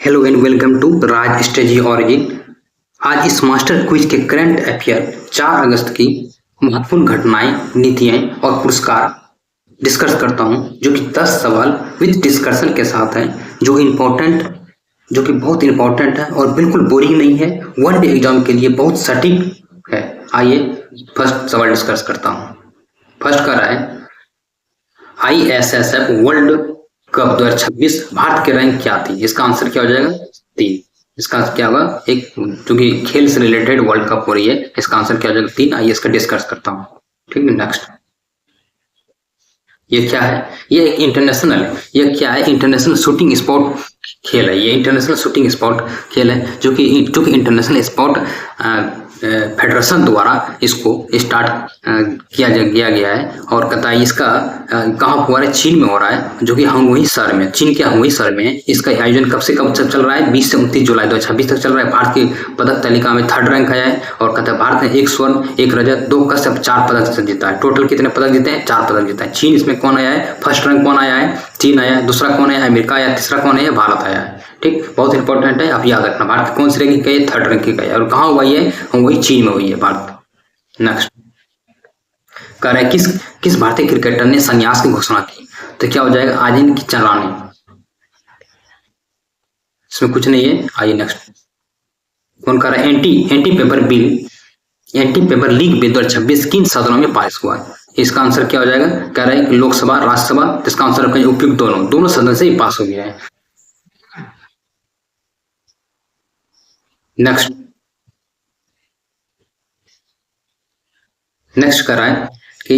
Hello and welcome to Raj strategy origin. आज इस master quiz के करंट अफेयर 4 अगस्त की महत्वपूर्ण घटनाएं, नीतियां और पुरस्कार डिस्कस करता हूं, जो कि 10 सवाल विद डिस्कशन के साथ हैं, जो कि बहुत इंपॉर्टेंट है और बिल्कुल बोरिंग नहीं है। वन डे एग्जाम के लिए बहुत सटीक है। आइए फर्स्ट सवाल डिस्कस करता हूं। फर्स्ट कर रहा है ISSF वर्ल्ड कप 2026 भारत की रैंक क्या थी? इसका आंसर क्या हो जाएगा? 3। इसका क्या होगा? एक क्योंकि खेल से रिलेटेड वर्ल्ड कप हो रही है, इसका आंसर क्या हो जाएगा? 3। आइए इसका डिस्कस करता हूँ। ठीक है, नेक्स्ट। ये क्या है? ये एक इंटरनेशनल है। ये क्या है? इंटरनेशनल शूटिंग स्पोर्ट खेल है। ये इंटरनेशनल शूटिंग स्पोर्ट खेल है, जो कि इंटरनेशनल स्पोर्ट फेडरेशन द्वारा इसको स्टार्ट किया गया है। और कहता है इसका कहाँ हो रहा है? चीन में हो रहा है, जो कि हंगोई शहर में, चीन के हंगोई शहर में है। इसका आयोजन कब से कब तक चल रहा है? 20 से 29 जुलाई 2026 तक चल रहा है। भारत की पदक तालिका में 3rd रैंक आया है। और कहता है भारत ने 1 स्वर्ण, 1 रजत, 2 कश्यप, 4 पदक जीता है। टोटल कितने पदक जीते हैं? 4 पदक जीता है। चीन इसमें कौन आया है? फर्स्ट रैंक कौन आया है? चीन आया है। दूसरा कौन आया है? अमेरिका आया है। तीसरा कौन है? भारत आया है। ठीक, बहुत इंपॉर्टेंट है, आप याद रखना। भारत कौन सी रैंकिंग का है? 3rd रैंकिंग का है। और कहाँ हुई है? वही चीन में हुई है, भारत। नेक्स्ट कह रहा है किस भारतीय क्रिकेटर ने संन्यास की घोषणा की? तो क्या हो जाएगा? अजिंक्य चलाने। इसमें कुछ नहीं है। आइए नेक्स्ट। कौन कह रहा है? एंटी पेपर लीग बिल 2026 किन सदनों में पास हुआ है? इसका आंसर क्या हो जाएगा? कह रहा है कि लोकसभा, राज्यसभा। इसका आंसर उपयुक्त दोनों सदन से ही पास हो गया है। नेक्स्ट कर रहा है कि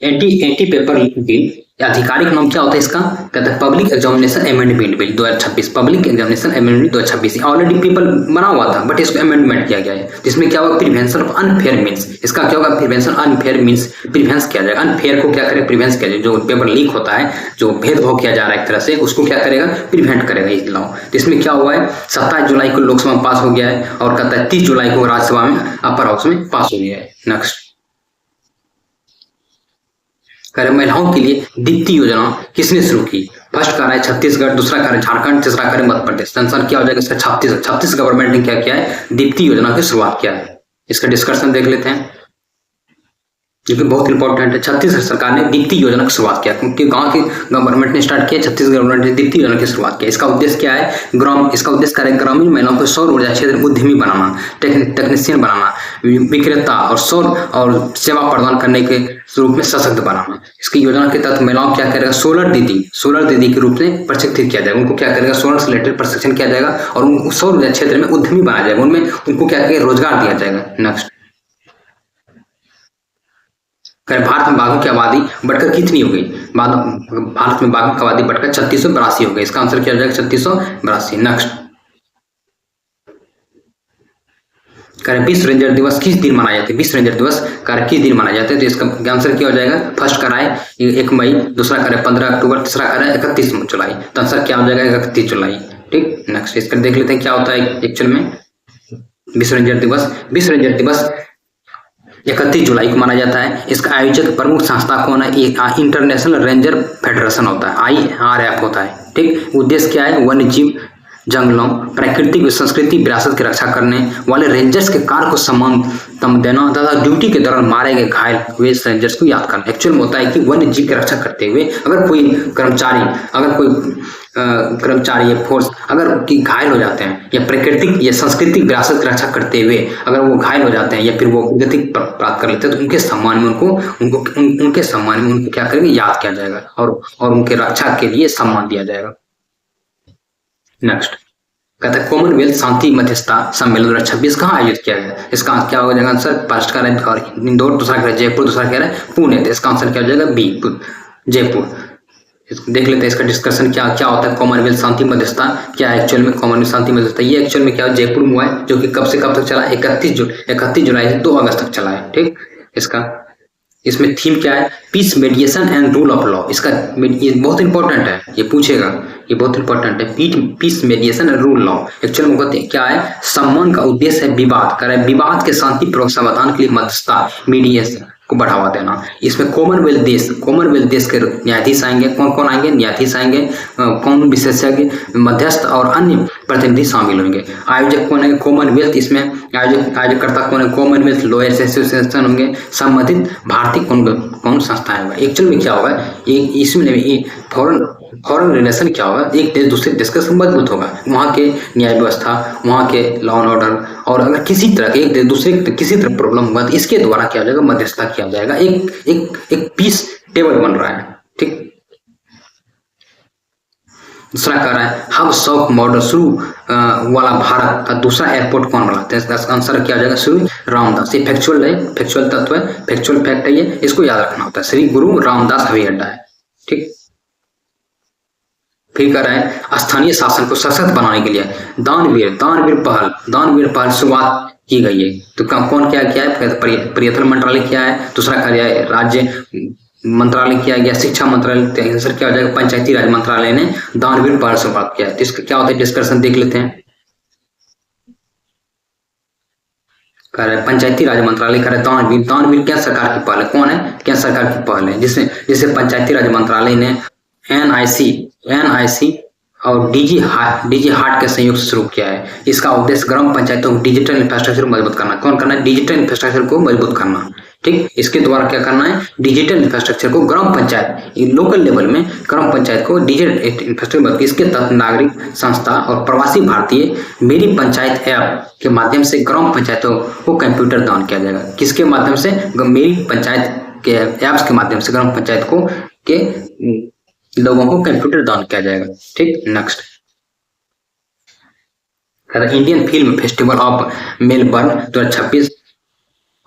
एंटी पेपर बिल आधिकारिक नाम क्या होता है इसका? कहता है public examination amendment bill 2026। Public examination amendment 2026 already paper बना हुआ था, बट इसको अमेंडमेंट किया गया है। जिसमें क्या होगा? Prevention of unfair means. इसका क्या होगा? प्रिवेंशन अनफेयर मीन्स प्रिवेंस किया जाएगा। अनफेयर को क्या करेगा? प्रिवेंस किया जाएगा। जो पेपर लीक होता है, जो भेदभाव किया जा रहा है एक तरह से, उसको क्या करेगा? प्रिवेंट करेगा ये लॉ। जिसमें क्या हुआ है? 27 जुलाई को लोकसभा में पास हो गया है। और कहता है 30 जुलाई को राज्यसभा में अपर हाउस में पास हो गया है। नेक्स्ट कर महिलाओं के लिए दीप्ति योजना किसने शुरू की? फर्स्ट कर रहा है छत्तीसगढ़, दूसरा कर रहा है झारखंड, तीसरा कर रहा है मध्य प्रदेश। आंसर क्या हो जाएगा इसका? छत्तीस गवर्नमेंट ने क्या किया है? दीप्ति योजना की शुरुआत किया है। इसका डिस्कशन देख लेते हैं, जो कि बहुत इंपॉर्टेंट है। छत्तीसगढ़ सरकार ने दीप्ति योजना की शुरुआत किया, क्योंकि गांव की गवर्नमेंट ने स्टार्ट किया, छत्तीसगढ़ गवर्नमेंट ने दीप्ति योजना की शुरुआत किया। इसका उद्देश्य क्या है? इसका उद्देश्य है ग्रामीण महिलाओं को सौर ऊर्जा क्षेत्र में उद्यमी बनाना, टेक्नीशियन बनाना, विक्रेता और सौर और सेवा प्रदान करने के रूप में सशक्त बनाना। इसकी योजना के तहत महिलाओं क्या करेगा? सोलर दीदी के रूप में प्रशिक्षित किया जाएगा। उनको क्या करेगा? सोलर से रिलेटेड प्रशिक्षण किया जाएगा और उनको सौर ऊर्जा क्षेत्र में उद्यमी बनाया जाएगा। उनमें उनको क्या करेगा? रोजगार दिया जाएगा। नेक्स्ट, भारत में बाघों की आबादी बढ़कर कितनी हो गई? भारत में बाघों की आबादी बढ़कर 3682 हो गई। इसका आंसर क्या हो जाएगा? 3682। नेक्स्ट, विश्व रेंजर दिवस किस दिन मनाया जाता है? विश्व रेंजर दिवस किस दिन मनाया जाता है? तो इसका आंसर क्या हो जाएगा? फर्स्ट कराए 1 मई, दूसरा करे 15 अक्टूबर, तीसरा करे 31 जुलाई। तो आंसर क्या हो जाएगा? 31 जुलाई। ठीक, नेक्स्ट इसका देख लेते हैं क्या होता है एक्चुअल में। विश्व रेंजर दिवस 31 जुलाई को माना जाता है। इसका आयोजक प्रमुख संस्था कौन है? इंटरनेशनल रेंजर फेडरेशन होता है, IRF होता है। ठीक, उद्देश्य क्या है? वन्य जीव, जंगलों, प्राकृतिक संस्कृति विरासत की रक्षा करने वाले रेंजर्स के कार्य को सम्मान देना तथा ड्यूटी के दौरान मारे गए घायल हुए रेंजर्स को याद करना। एक्चुअल में होता है कि वन्य जीव की रक्षा करते हुए अगर कोई कर्मचारी या फोर्स अगर घायल हो जाते हैं, या प्राकृतिक या सांस्कृतिक विरासत की रक्षा करते हुए अगर वो घायल हो जाते हैं या फिर वो गति प्राप्त कर लेते हैं, तो उनके सम्मान में उनको क्या करेंगे? याद किया जाएगा और उनके रक्षा के लिए सम्मान दिया जाएगा। नेक्स्ट कहता है कॉमनवेल्थ शांति मध्यस्थता सम्मेलन 2026 कहाँ आयोजित किया गया? इसका क्या हो जाएगा आंसर? फर्स्ट का है इंदौर, दूसरा कह रहा है जयपुर, दूसरा कह रहा है पुणे। तो इसका आंसर क्या हो जाएगा? बी, जयपुर। देख लेते हैं इसका डिस्कशन क्या होता है। कॉमनवेल्थ शांति मध्यस्थता क्या है एक्चुअल में? कॉमनवेल्थ शांति मध्यस्थता ये एक्चुअल में क्या है? जयपुर में हुआ है, जो कि कब से कब तक चला? 31 जुलाई से 2 अगस्त तक चला है। ठीक, इसमें थीम क्या है? Peace, mediation and rule of law. इसका ये बहुत इंपॉर्टेंट है, ये पूछेगा, ये बहुत इंपॉर्टेंट है। Peace, mediation and rule law actual में कहते हैं क्या है? सम्मान का उद्देश्य है विवाद, विवाद के शांतिपूर्वक समाधान के लिए मध्यस्थता, मीडिएशन। को बढ़ावा देना। इसमें कॉमनवेल्थ देश के न्यायाधीश आएंगे। कौन कौन आएंगे? न्यायाधीश आएंगे, कौन विशेषज्ञ, मध्यस्थ और अन्य प्रतिनिधि शामिल होंगे। आयोजक कौन है? कॉमनवेल्थ। इसमें आयोजकर्ता कौन है? कॉमनवेल्थ लॉयर्स एसोसिएशन होंगे। संबंधित भारतीय कौन संस्थाएं होंगे। एक्चुअल में क्या होगा, इसमें फॉरेन रिलेशन क्या होगा, एक देश दूसरे देश का मजबूत होगा। वहाँ के न्याय व्यवस्था, वहाँ के लॉ एंड ऑर्डर, और अगर किसी तरह के एक देश दूसरे किसी तरह प्रॉब्लम हुआ तो इसके द्वारा क्या हो जाएगा, मध्यस्थता किया जाएगा। एक पीस टेबल बन रहा है। ठीक। दूसरा कह रहा है हब सॉफ्ट मॉडल शुरू वाला भारत का दूसरा एयरपोर्ट कौन बनाते हैं? इसका आंसर क्या हो जाएगा? श्री रामदास। ये फैक्चुअल है, फैक्चुअल तत्व है, फैक्चुअल फैक्ट है, ये इसको याद रखना होता है। श्री गुरु रामदास हवाई अड्डा है। ठीक। फिर कह रहा है स्थानीय शासन को सशक्त बनाने के लिए दानवीर पहल शुरुआत की गई है। तो कौन क्या किया है? पर्यटन मंत्रालय किया है। दूसरा कार्य है राज्य मंत्रालय किया गया, शिक्षा मंत्रालय। आंसर क्या हो जाएगा? पंचायती राज मंत्रालय ने दानवीर पहल शुरुआत किया है। तो इसका क्या होता है? डिस्कशन देख लेते हैं। कह रहे पंचायती राज मंत्रालय कह रहे दानवीर क्या सरकार की पहल है? कौन है? क्या सरकार की पहल है? जिसे पंचायती राज मंत्रालय ने एनआईसी और डीजी हार्ट के संयोग से शुरू किया है। इसका उद्देश्य ग्राम पंचायतों को डिजिटल इंफ्रास्ट्रक्चर को मजबूत करना। कौन करना है? डिजिटल इंफ्रास्ट्रक्चर को मजबूत करना। ठीक। इसके द्वारा क्या करना है? डिजिटल इंफ्रास्ट्रक्चर को ग्राम पंचायत, लोकल लेवल में ग्राम पंचायत को डिजिटल इंफ्रास्ट्रक्चर, इसके तहत नागरिक संस्था और प्रवासी भारतीय मेरी पंचायत ऐप के माध्यम से ग्राम पंचायतों को कंप्यूटर दान किया जाएगा। किसके माध्यम से? मेरी पंचायत के ऐप्स के माध्यम से ग्राम पंचायत को के लोगों को कंप्यूटर दान किया जाएगा। ठीक। Next, Indian film festival of Melbourne 2026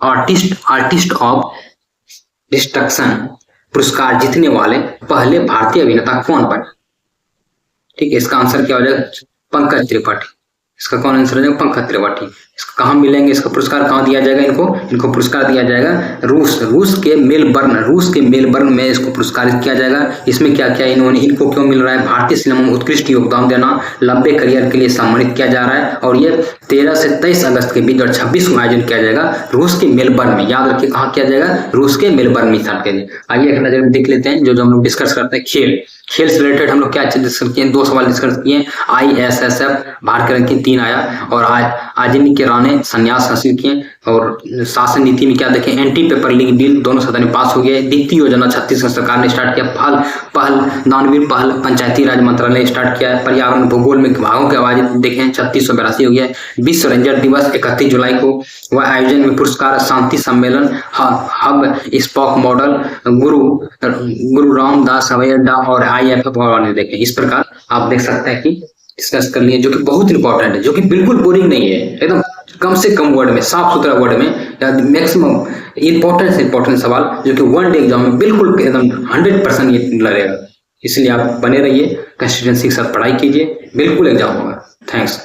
artist of destruction पुरस्कार जीतने वाले पहले भारतीय अभिनेता कौन बने? ठीक है। इसका आंसर क्या हो जाएगा? पंकज त्रिपाठी। इसका कौन आंसर हो जाएगा? पंकज त्रिपाठी। इसका कहाँ मिलेंगे? इसका पुरस्कार कहाँ दिया जाएगा? इनको पुरस्कार दिया जाएगा रूस के मेलबर्न में इसको पुरस्कारित किया जाएगा। इसमें क्या क्या इनको क्यों मिल रहा है? भारतीय सिनेमा में उत्कृष्ट योगदान देना, लंबे करियर के लिए सम्मानित किया जा रहा है। और ये 13 से 23 अगस्त के बीच 2026 में आयोजन किया जाएगा रूस के मेलबर्न में। याद रखिए कहाँ किया जाएगा? रूस के मेलबर्न में स्टार्ट किया जाएगा। आइए एक नजर देख लेते हैं जो हम लोग डिस्कस करते हैं। खेल से रिलेटेड हम लोग क्या डिस्कस किए? 2 सवाल डिस्कस किए। ISSF भारत के रैंकिंग 3 आया, और आजिनी के राणे संन्यास हासिल किए। और शासन नीति में क्या देखें? एंटी पेपर लीग बिल दोनों सदन में पास हो गए। द्वितीय योजना छत्तीसगढ़ सरकार ने स्टार्ट किया। दानवीर पहल पंचायती राज मंत्रालय ने स्टार्ट किया है। पर्यावरण भूगोल में विभागों की आवाज देखें 3682 हो गया। विश्व रेंजर दिवस 31 जुलाई को। वह आयोजन में पुरस्कार शांति सम्मेलन, हब स्पॉक मॉडल, गुरु रामदास हवाई अड्डा और IFF ने देखे। इस प्रकार आप देख सकते हैं कि डिस्कस कर लिए, जो कि बहुत इंपॉर्टेंट है, जो कि बिल्कुल बोरिंग नहीं है, एकदम कम से कम वर्ड में, साफ सुथरा वर्ड में, मैक्सिमम इंपॉर्टेंट सवाल जो कि 1 डे एग्जाम में बिल्कुल एकदम 100% ये लड़ेगा। इसलिए आप बने रहिए, कंसिस्टेंसी के साथ पढ़ाई कीजिए, बिल्कुल एग्जाम होगा। थैंक्स।